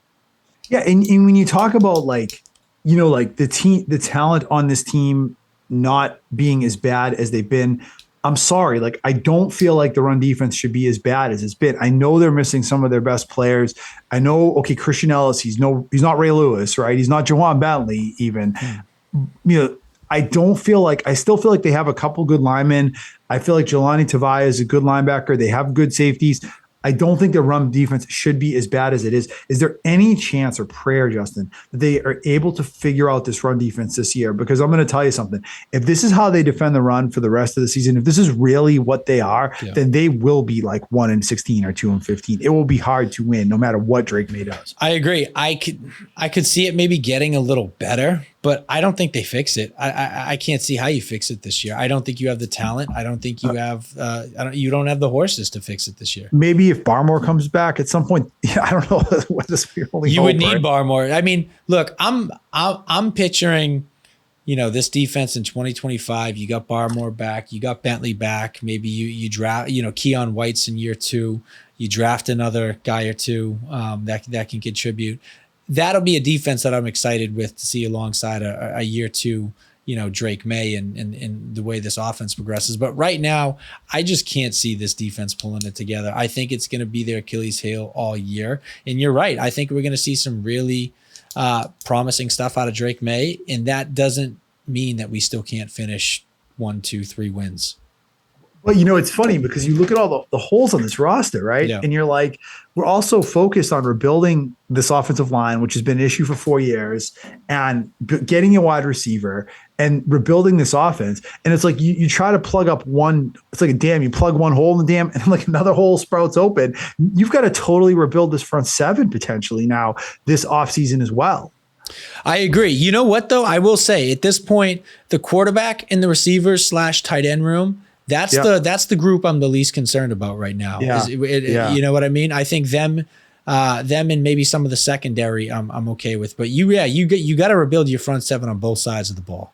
Yeah, and when you talk about like the talent on this team not being as bad as they've been, I'm sorry, like I don't feel like the run defense should be as bad as it's been. I know they're missing some of their best players. I know, okay, Christian Ellis, he's not Ray Lewis, right? He's not Jawan Bentley even. I still feel like they have a couple good linemen. I feel like Jelani Tavai is a good linebacker. They have good safeties. I don't think the run defense should be as bad as it is. Is there any chance or prayer, Justin, that they are able to figure out this run defense this year? Because I'm going to tell you something. If this is how they defend the run for the rest of the season, if this is really what they are, then they will be like 1-16 or 2-15. It will be hard to win no matter what Drake Maye does. I agree. I could see it maybe getting a little better, but I don't think they fix it. I can't see how you fix it this year. I don't think you have the talent. I don't think you have. You don't have the horses to fix it this year. Maybe if Barmore comes back at some point, I don't know what this only. You would need Barmore. I mean, look, I'm picturing, this defense in 2025. You got Barmore back. You got Bentley back. Maybe you draft. Keon White's in year 2. You draft another guy or two that can contribute. That'll be a defense that I'm excited with to see alongside a year 2, Drake Maye and the way this offense progresses. But right now, I just can't see this defense pulling it together. I think it's going to be their Achilles heel all year. And you're right. I think we're going to see some really promising stuff out of Drake Maye. And that doesn't mean that we still can't finish 1, 2, 3 wins. Well, it's funny because you look at all the holes on this roster, right? Yeah. And you're like, we're also focused on rebuilding this offensive line, which has been an issue for 4 years, and getting a wide receiver and rebuilding this offense. And it's like you try to plug up one, it's like a dam. You plug one hole in the dam and like another hole sprouts open. You've got to totally rebuild this front seven potentially now this offseason as well. I agree. You know what, though? I will say at this point, the quarterback and the receivers / tight end room, that's the group I'm the least concerned about right now. Yeah. You know what I mean? I think them and maybe some of the secondary I'm okay with. But you got to rebuild your front seven on both sides of the ball.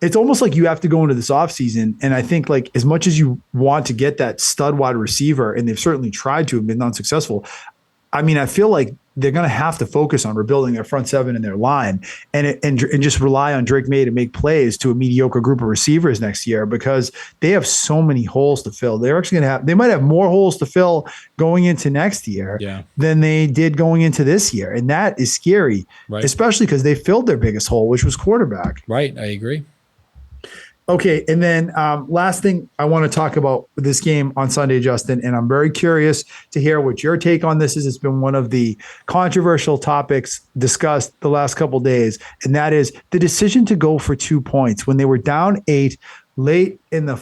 It's almost like you have to go into this offseason, and I think like as much as you want to get that stud wide receiver, and they've certainly tried to and been unsuccessful, I mean, I feel like they're going to have to focus on rebuilding their front seven and their line and just rely on Drake Maye to make plays to a mediocre group of receivers next year because they have so many holes to fill. They're actually they might have more holes to fill going into next year than they did going into this year. And that is scary, especially because they filled their biggest hole, which was quarterback. Right. I agree. Okay, and then last thing I want to talk about this game on Sunday, Justin, and I'm very curious to hear what your take on this is. It's been one of the controversial topics discussed the last couple of days, and that is the decision to go for 2 points when they were down 8 late in the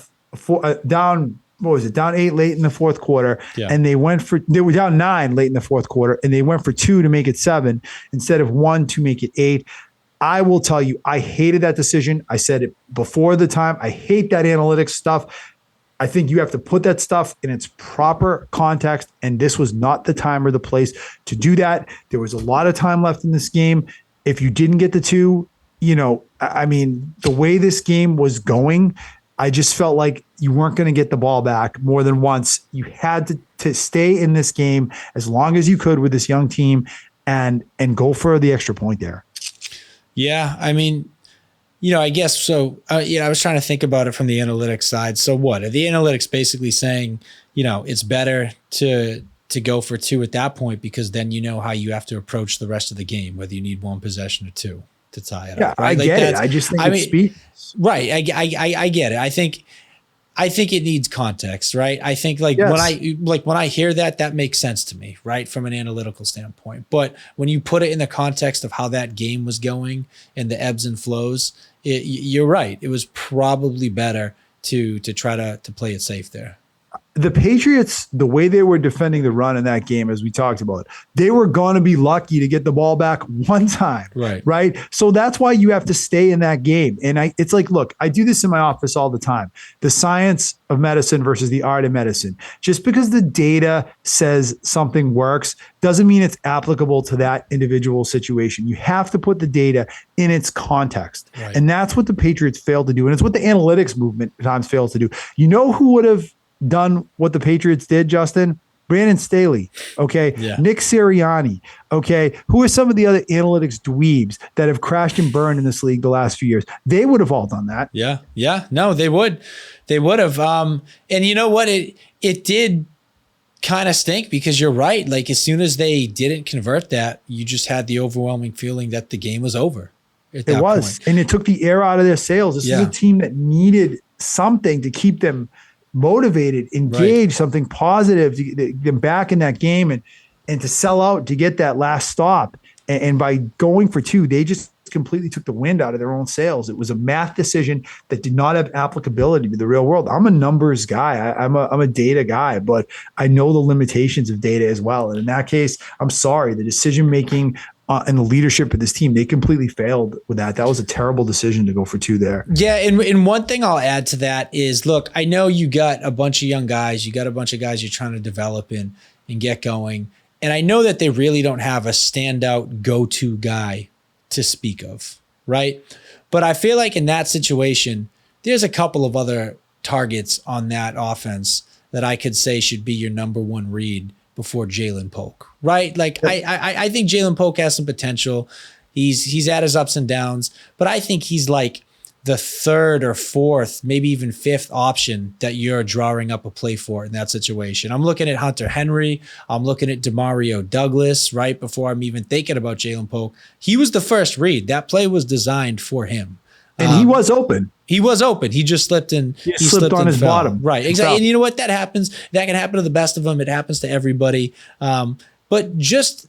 down 8 late in the fourth quarter, and they were down 9 late in the fourth quarter, and they went for 2 to make it 7 instead of 1 to make it 8. I will tell you, I hated that decision. I said it before the time. I hate that analytics stuff. I think you have to put that stuff in its proper context, and this was not the time or the place to do that. There was a lot of time left in this game. If you didn't get the two, I mean, the way this game was going, I just felt like you weren't going to get the ball back more than once. You had to stay in this game as long as you could with this young team and go for the extra point there. Yeah, I mean, I guess so. I was trying to think about it from the analytics side. So what? Are the analytics basically saying, it's better to go for two at that point because then you know how you have to approach the rest of the game, whether you need one possession or two to tie it up. Right? I get it. I just think it speaks. Right. I get it. I think it needs context, right? I think when I hear that makes sense to me, right? From an analytical standpoint. But when you put it in the context of how that game was going and the ebbs and flows, you're right. It was probably better to try to play it safe there. The Patriots, the way they were defending the run in that game, as we talked about, they were going to be lucky to get the ball back one time. Right. So that's why you have to stay in that game. And it's like, look, I do this in my office all the time. The science of medicine versus the art of medicine. Just because the data says something works doesn't mean it's applicable to that individual situation. You have to put the data in its context. Right. And that's what the Patriots failed to do. And it's what the analytics movement at times fails to do. You know who would have done what the Patriots did, Justin? Brandon Staley, okay? Yeah. Nick Sirianni, okay? Who are some of the other analytics dweebs that have crashed and burned in this league the last few years? They would have all done that. Yeah. No, they would. They would have. And you know what? It did kind of stink because you're right. Like as soon as they didn't convert that, you just had the overwhelming feeling that the game was over. It was. And it took the air out of their sails. This is a team that needed something to keep them motivated, engaged, something positive to get them back in that game and to sell out to get that last stop. And by going for two, they just completely took the wind out of their own sails. It was a math decision that did not have applicability to the real world. I'm a numbers guy. I'm a data guy, but I know the limitations of data as well. And in that case, I'm sorry, the decision-making and the leadership of this team, they completely failed with that. That was a terrible decision to go for two there. Yeah, and one thing I'll add to that is, look, I know you got a bunch of young guys. You got a bunch of guys you're trying to develop and get going. And I know that they really don't have a standout go-to guy to speak of, right? But I feel like in that situation, there's a couple of other targets on that offense that I could say should be your number one read before Jalen Polk, right? Like I think Jalen Polk has some potential. He's at his ups and downs, but I think he's like the third or fourth, maybe even fifth option that you're drawing up a play for in that situation. I'm looking at Hunter Henry. I'm looking at Demario Douglas right before I'm even thinking about Jalen Polk. He was the first read. That play was designed for him. And he was open. He was open. He just slipped and he slipped on his bottom. Right. Exactly. And you know what? That happens. That can happen to the best of them. It happens to everybody. But just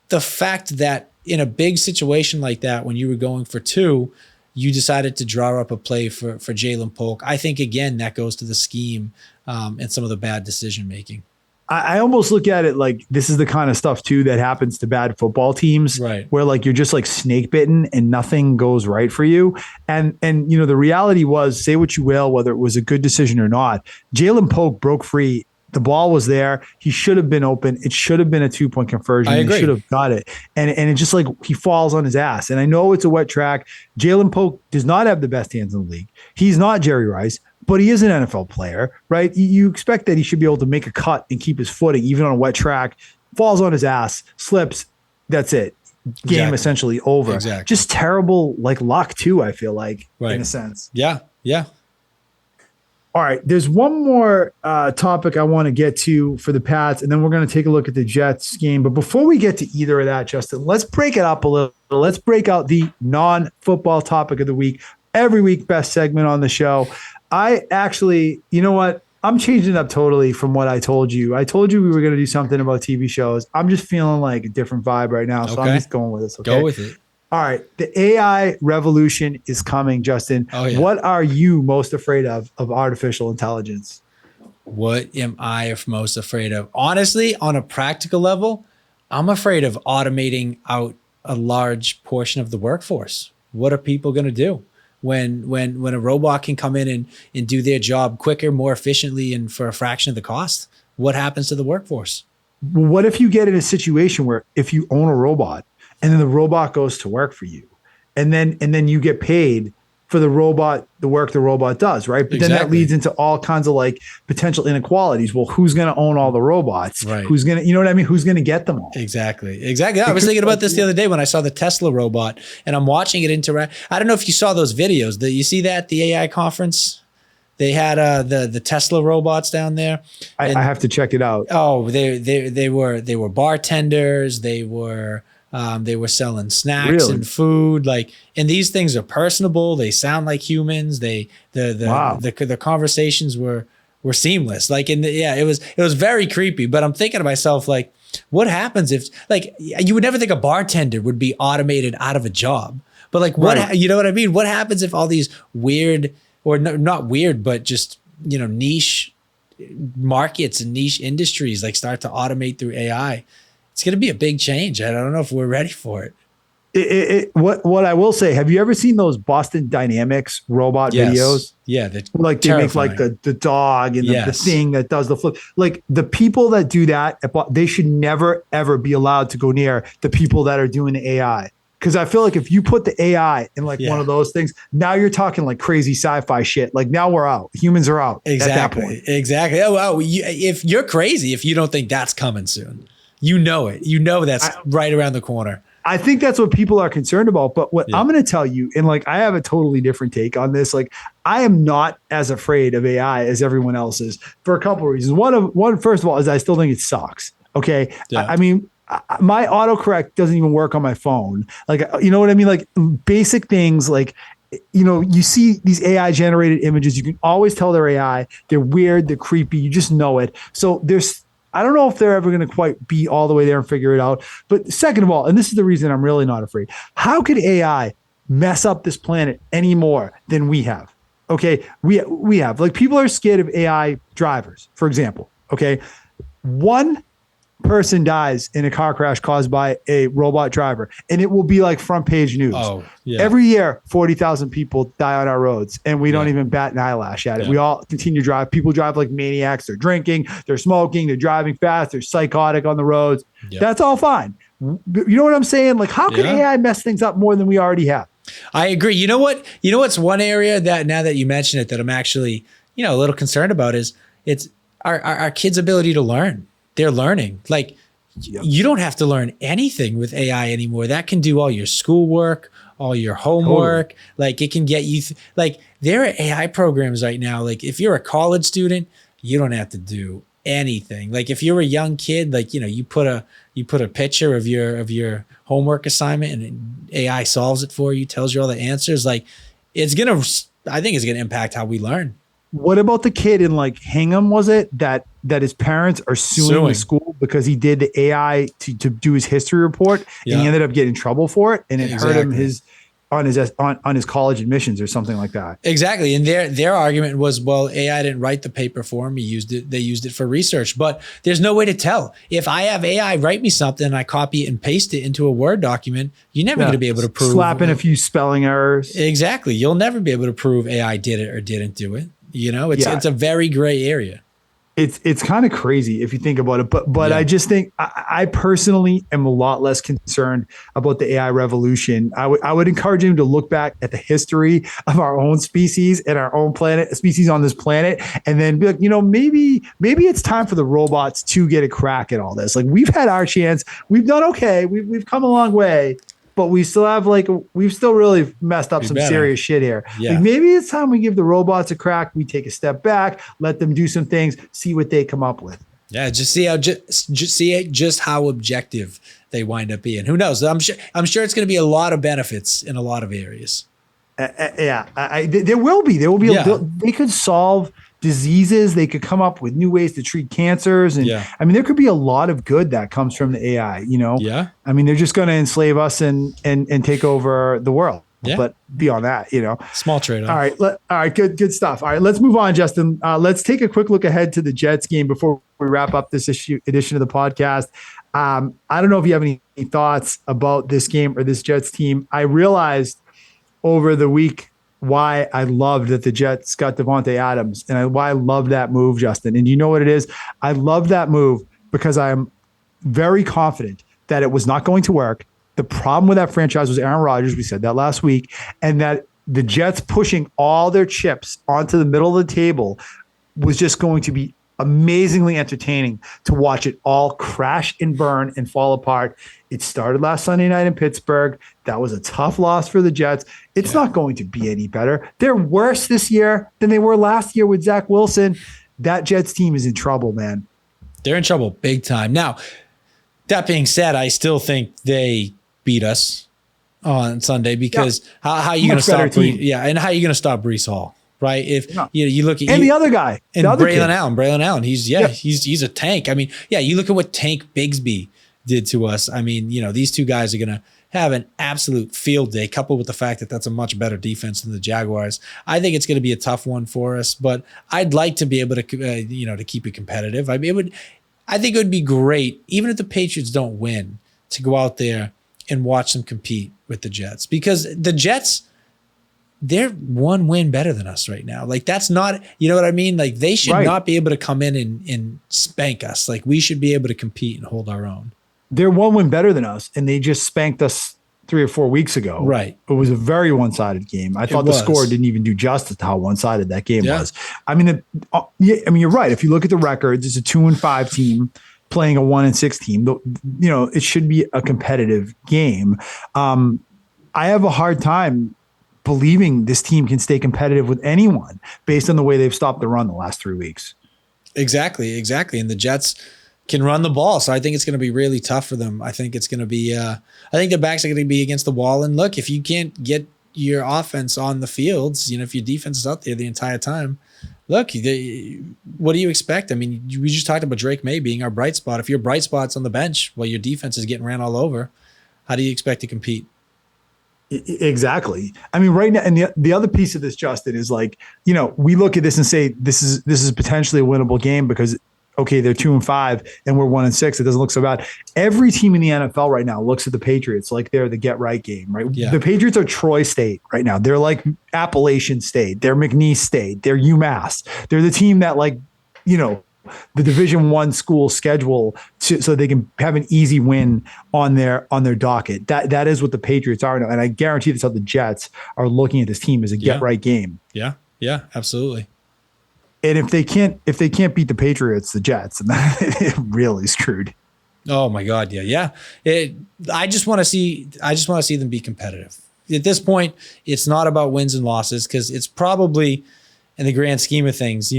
the fact that in a big situation like that, when you were going for two, you decided to draw up a play for Jalen Polk. I think, again, that goes to the scheme and some of the bad decision making. I almost look at it like this is the kind of stuff too that happens to bad football teams, right? Where like you're just like snake bitten and nothing goes right for you. And the reality was, say what you will, whether it was a good decision or not, Jalen Polk broke free. The ball was there. He should have been open. It should have been a 2-point conversion. I agree. He should have got it. And it just like he falls on his ass. And I know it's a wet track. Jalen Polk does not have the best hands in the league. He's not Jerry Rice, but he is an NFL player, right? You expect that he should be able to make a cut and keep his footing, even on a wet track. Falls on his ass, slips. That's it. Game essentially over. Exactly. Just terrible like luck too, I feel like, in a sense. Yeah. All right, there's one more topic I want to get to for the Pats, and then we're going to take a look at the Jets game. But before we get to either of that, Justin, let's break it up a little. Let's break out the non-football topic of the week. Every week, best segment on the show. I actually, you know what? I'm changing it up totally from what I told you. I told you we were going to do something about TV shows. I'm just feeling like a different vibe right now, so I'm just going with this. Okay? Go with it. All right. The AI revolution is coming, Justin. Oh, yeah. What are you most afraid of artificial intelligence? What am I most afraid of? Honestly, on a practical level, I'm afraid of automating out a large portion of the workforce. What are people going to do? when a robot can come in and do their job quicker, more efficiently, and for a fraction of the cost? What happens to the workforce? What if you get in a situation where if you own a robot and then the robot goes to work for you, and then you get paid for the work the robot does, right? But then that leads into all kinds of like potential inequalities. Well, who's going to own all the robots? Right. Who's going to, you know what I mean? Who's going to get them all? Exactly. I was thinking about this the other day when I saw the Tesla robot, and I'm watching it interact. I don't know if you saw those videos. You see that at the AI conference? They had the Tesla robots down there. I have to check it out. Oh, they were bartenders. They were selling snacks and food. And these things are personable. They sound like humans. The conversations were seamless. It was very creepy. But I'm thinking to myself, like, what happens if, like, you would never think a bartender would be automated out of a job. But like, you know what I mean? What happens if all these weird, or not weird, but just, niche markets and niche industries like start to automate through AI? It's going to be a big change. I don't know if we're ready for it. What I will say, have you ever seen those Boston Dynamics robot videos? Yeah. Like they make like the dog and the thing that does the flip. Like the people that do that, they should never, ever be allowed to go near the people that are doing the AI. Because I feel like if you put the AI in like one of those things, now you're talking like crazy sci-fi shit. Like now we're out. Humans are out at that point. Exactly. Oh, if you're crazy, if you don't think that's coming soon, you know it. You know that's right around the corner. I think that's what people are concerned about. But what I'm going to tell you, and like I have a totally different take on this. Like I am not as afraid of AI as everyone else is for a couple of reasons. One, first of all, is I still think it sucks. Okay. Yeah. I mean, my autocorrect doesn't even work on my phone. Like, you know what I mean? Like basic things like, you see these AI generated images. You can always tell they're AI. They're weird. They're creepy. You just know it. So I don't know if they're ever going to quite be all the way there and figure it out. But second of all, and this is the reason I'm really not afraid. How could AI mess up this planet any more than we have? Okay. We have, like, people are scared of AI drivers, for example. Okay. One person dies in a car crash caused by a robot driver, and it will be like front page news. Every year 40,000 people die on our roads, and we don't even bat an eyelash at it. We all continue to drive. People drive like maniacs. They're drinking, they're smoking, they're driving fast, they're psychotic on the roads. That's all fine. You know what I'm saying? Like, how could AI mess things up more than we already have? I agree. You know what's one area that, now that you mention it, that I'm actually a little concerned about is it's our kids' ability to learn. They're learning. Like, you don't have to learn anything with AI anymore. That can do all your schoolwork, all your homework. Totally. Like, it can get you, like, there are AI programs right now. Like, if you're a college student, you don't have to do anything. Like, if you're a young kid, like, you put a picture of your homework assignment and AI solves it for you, tells you all the answers. Like, I think it's gonna impact how we learn. What about the kid in like Hingham, was it, that his parents are suing the school because he did the AI to do his history report, and he ended up getting in trouble for it, and it hurt him on his college admissions or something like that. Exactly. And their argument was, well, AI didn't write the paper for him. They used it for research. But there's no way to tell. If I have AI write me something and I copy it and paste it into a Word document, you're never going to be able to prove. Slap in a few spelling errors. Exactly. You'll never be able to prove AI did it or didn't do it. It's a very gray area. It's kind of crazy if you think about it, but I just think I personally am a lot less concerned about the AI revolution. I would encourage him to look back at the history of our own species and our own species on this planet, and then be like, maybe it's time for the robots to get a crack at all this. Like, we've had our chance, we've done okay, we've come a long way, but we've still really messed up some serious shit here. Yeah. Like, maybe it's time we give the robots a crack. We take a step back, let them do some things, see what they come up with. Yeah, just see how objective they wind up being. Who knows? I'm sure it's going to be a lot of benefits in a lot of areas. There will be. They could solve diseases. They could come up with new ways to treat cancers. And I mean, there could be a lot of good that comes from the AI, Yeah. I mean, they're just going to enslave us and take over the world. Yeah. But beyond that, small trade-off. All right. Good stuff. All right, let's move on, Justin. Let's take a quick look ahead to the Jets game before we wrap up this edition of the podcast. I don't know if you have any thoughts about this game or this Jets team. I realized over the week why I loved that the Jets got Devontae Adams and why I love that move, Justin. And you know what it is? I love that move because I'm very confident that it was not going to work. The problem with that franchise was Aaron Rodgers. We said that last week. And that the Jets pushing all their chips onto the middle of the table was just going to be amazingly entertaining to watch it all crash and burn and fall apart. It started last Sunday night in Pittsburgh. That was a tough loss for the Jets. It's not going to be any better. They're worse this year than they were last year with Zach Wilson. That Jets team is in trouble, man. They're in trouble big time. Now, that being said, I still think they beat us on Sunday because how are you going to stop? And how are you going to stop Breece Hall? Right. If you look at the other guy and Braylon Allen, he's a tank. I mean, you look at what Tank Bigsby did to us. I mean, these two guys are going to have an absolute field day, coupled with the fact that that's a much better defense than the Jaguars. I think it's going to be a tough one for us, but I'd like to be able to, to keep it competitive. I mean, I think it would be great, even if the Patriots don't win, to go out there and watch them compete with the Jets, because the Jets, they're one win better than us right now. Like, that's not, you know what I mean? Like, they should not be able to come in and spank us. Like, we should be able to compete and hold our own. They're one win better than us, and they just spanked us 3 or 4 weeks ago. Right. It was a very one-sided game. I thought the score didn't even do justice to how one-sided that game was. I mean, you're right. If you look at the records, it's a 2-5 team playing a 1-6 team. It should be a competitive game. I have a hard time believing this team can stay competitive with anyone based on the way they've stopped the run the last 3 weeks. Exactly. And the Jets can run the ball. So I think it's going to be really tough for them. I think it's going to be, I think their backs are going to be against the wall. And look, if you can't get your offense on the fields, if your defense is out there the entire time, look, what do you expect? I mean, we just talked about Drake Maye being our bright spot. If your bright spot's on the bench while your defense is getting ran all over, how do you expect to compete? Exactly. I mean, right now, and the other piece of this, Justin, is like, we look at this and say this is potentially a winnable game because, okay, they're 2-5 and we're 1-6. It doesn't look so bad. Every team in the NFL right now looks at the Patriots like they're the get right game, right? Yeah. The Patriots are Troy State right now. They're like Appalachian State. They're McNeese State. They're UMass. They're the team that, like, the Division I school schedule so they can have an easy win on their docket. That is what the Patriots are now, and I guarantee that's how the Jets are looking at this team as a get right game. Yeah, absolutely. And if they can't beat the Patriots, the Jets, and they're really screwed. Oh my God, yeah. I just want to see them be competitive. At this point, it's not about wins and losses because it's probably, in the grand scheme of things,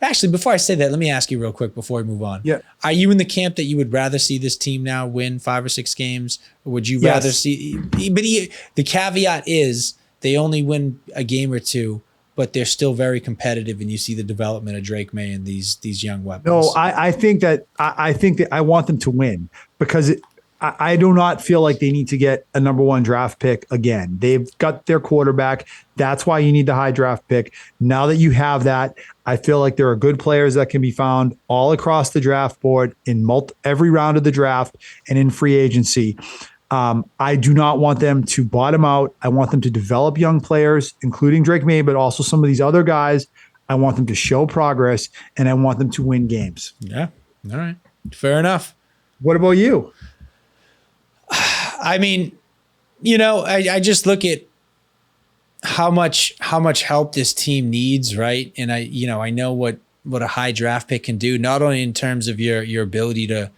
actually, before I say that, let me ask you real quick before we move on. Yeah. Are you in the camp that you would rather see this team now win 5 or 6 games? Or would you rather see, but the caveat is they only win a game or two, but they're still very competitive and you see the development of Drake Maye and these young weapons? No, I think that I want them to win because I do not feel like they need to get a number 1 draft pick again. They've got their quarterback. That's why you need the high draft pick. Now that you have that, I feel like there are good players that can be found all across the draft board in every round of the draft and in free agency. I do not want them to bottom out. I want them to develop young players, including Drake Maye, but also some of these other guys. I want them to show progress, and I want them to win games. Yeah. All right. Fair enough. What about you? I mean, I just look at how much help this team needs, right? And I know what a high draft pick can do, not only in terms of your ability to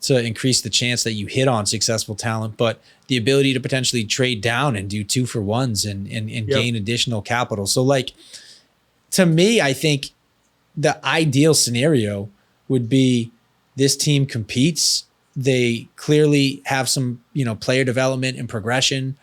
increase the chance that you hit on successful talent, but the ability to potentially trade down and do 2-for-1s and gain additional capital. So, like, to me, I think the ideal scenario would be this team competes. They clearly have some, player development and progression.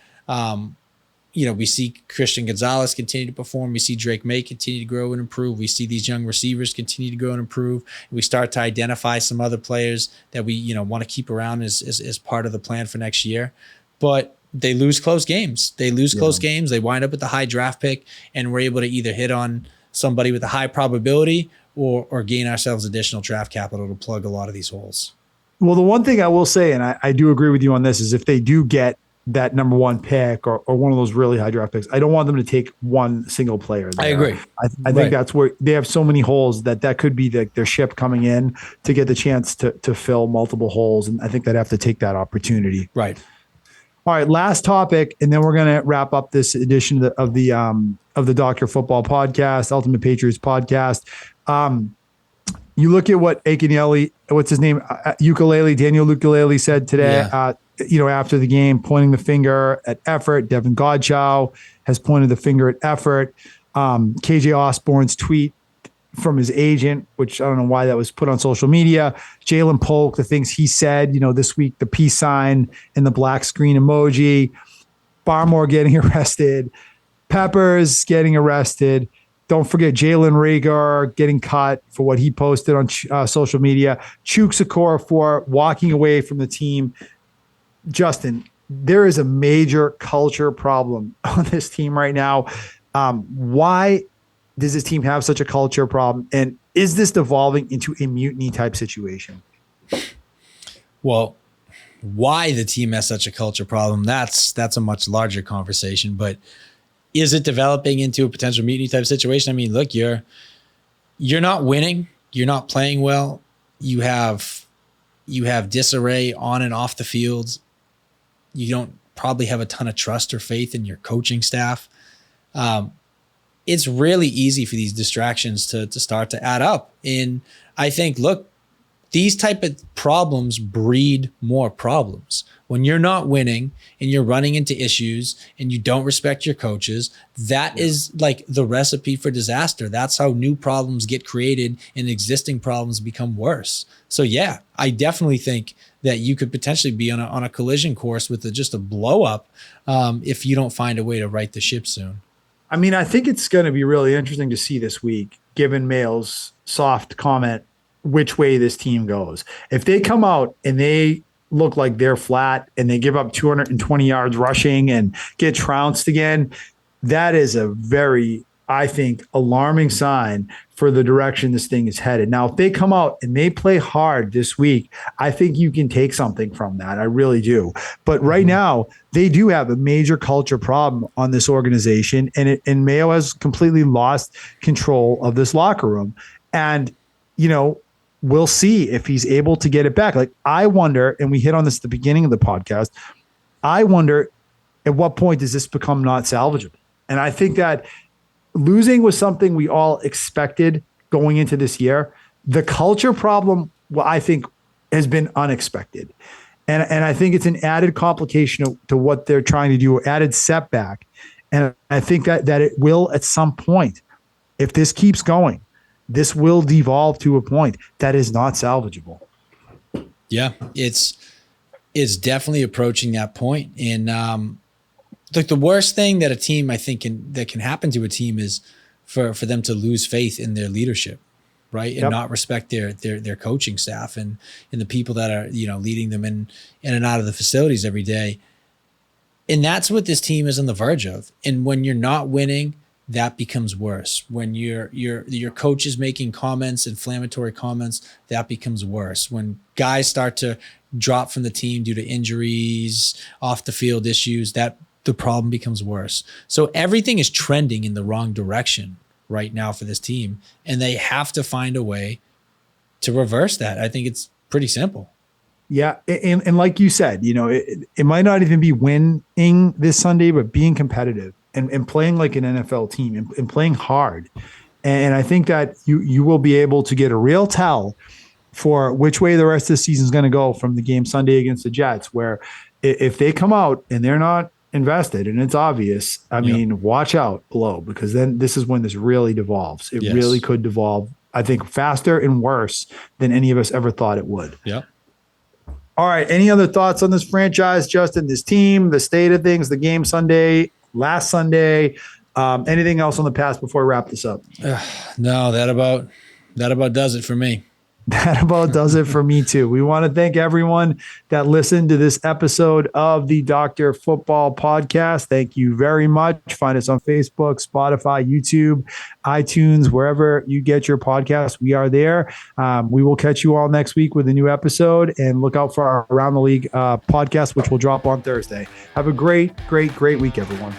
We see Christian Gonzalez continue to perform. We see Drake Maye continue to grow and improve. We see these young receivers continue to grow and improve. We start to identify some other players that we, want to keep around as part of the plan for next year. But they lose close games. They wind up with the high draft pick, and we're able to either hit on somebody with a high probability or gain ourselves additional draft capital to plug a lot of these holes. Well, the one thing I will say, and I do agree with you on this, is if they do get that number one pick or one of those really high draft picks. I don't want them to take one single player there. I agree. I think that's where they have so many holes that could be their ship coming in to get the chance to fill multiple holes. And I think they'd have to take that opportunity. Right. All right, last topic, and then we're going to wrap up this edition of the Dr. Football podcast, Ultimate Patriots podcast. You look at what Daniel Ukulele said today. Yeah. After the game, pointing the finger at effort. Devin Godchow has pointed the finger at effort. KJ Osborne's tweet from his agent, which I don't know why that was put on social media. Jalen Polk, the things he said, this week, the peace sign and the black screen emoji. Barmore getting arrested. Peppers getting arrested. Don't forget Jalen Reagor getting cut for what he posted on social media. Chuk Sikora for walking away from the team. Justin, there is a major culture problem on this team right now. Why does this team have such a culture problem? And is this devolving into a mutiny type situation? Well, why the team has such a culture problem, that's a much larger conversation. But is it developing into a potential mutiny type situation? I mean, look, you're not winning. You're not playing well. You have disarray on and off the field. You don't probably have a ton of trust or faith in your coaching staff. It's really easy for these distractions to start to add up. And I think, look, these type of problems breed more problems. When you're not winning and you're running into issues and you don't respect your coaches, that is like the recipe for disaster. That's how new problems get created and existing problems become worse. So yeah, I definitely think that you could potentially be on a collision course with just a blow up if you don't find a way to right the ship soon. I mean, I think it's going to be really interesting to see this week, given Mayo's soft comment, which way this team goes. If they come out and they look like they're flat and they give up 220 yards rushing and get trounced again, that is a very, I think, alarming sign for the direction this thing is headed. Now, if they come out and they play hard this week, I think you can take something from that. I really do. But right now, they do have a major culture problem on this organization, and Mayo has completely lost control of this locker room. And, we'll see if he's able to get it back. Like, I wonder, and we hit on this at the beginning of the podcast, I wonder at what point does this become not salvageable? And I think that losing was something we all expected going into this year. The culture problem, well, I think, has been unexpected. And I think it's an added complication to what they're trying to do, added setback. And I think that it will at some point, if this keeps going, this will devolve to a point that is not salvageable. Yeah, it's definitely approaching that point. And like the worst thing that a team, I think, that can happen to a team is for them to lose faith in their leadership, right? And not respect their coaching staff and the people that are, leading them in and out of the facilities every day. And that's what this team is on the verge of. And when you're not winning, that becomes worse. When your coach is making comments, inflammatory comments, that becomes worse. When guys start to drop from the team due to injuries, off the field issues, that the problem becomes worse. So everything is trending in the wrong direction right now for this team, and they have to find a way to reverse that. I think it's pretty simple. Yeah, and like you said, it might not even be winning this Sunday, but being competitive and playing like an NFL team and playing hard. And I think that you will be able to get a real tell for which way the rest of the season is going to go from the game Sunday against the Jets, where if they come out and they're not invested and it's obvious, I mean, watch out below, because then this is when this really devolves. It really could devolve, I think, faster and worse than any of us ever thought it would. Yeah. All right. Any other thoughts on this franchise, Justin, this team, the state of things, the game Sunday, last Sunday, anything else on the past before we wrap this up? No, that about does it for me. That about does it for me too. We want to thank everyone that listened to this episode of the Dr. Football Podcast. Thank you very much. Find us on Facebook, Spotify, YouTube, iTunes, wherever you get your podcasts. We are there. We will catch you all next week with a new episode, and look out for our Around the League podcast, which will drop on Thursday. Have a great week, everyone.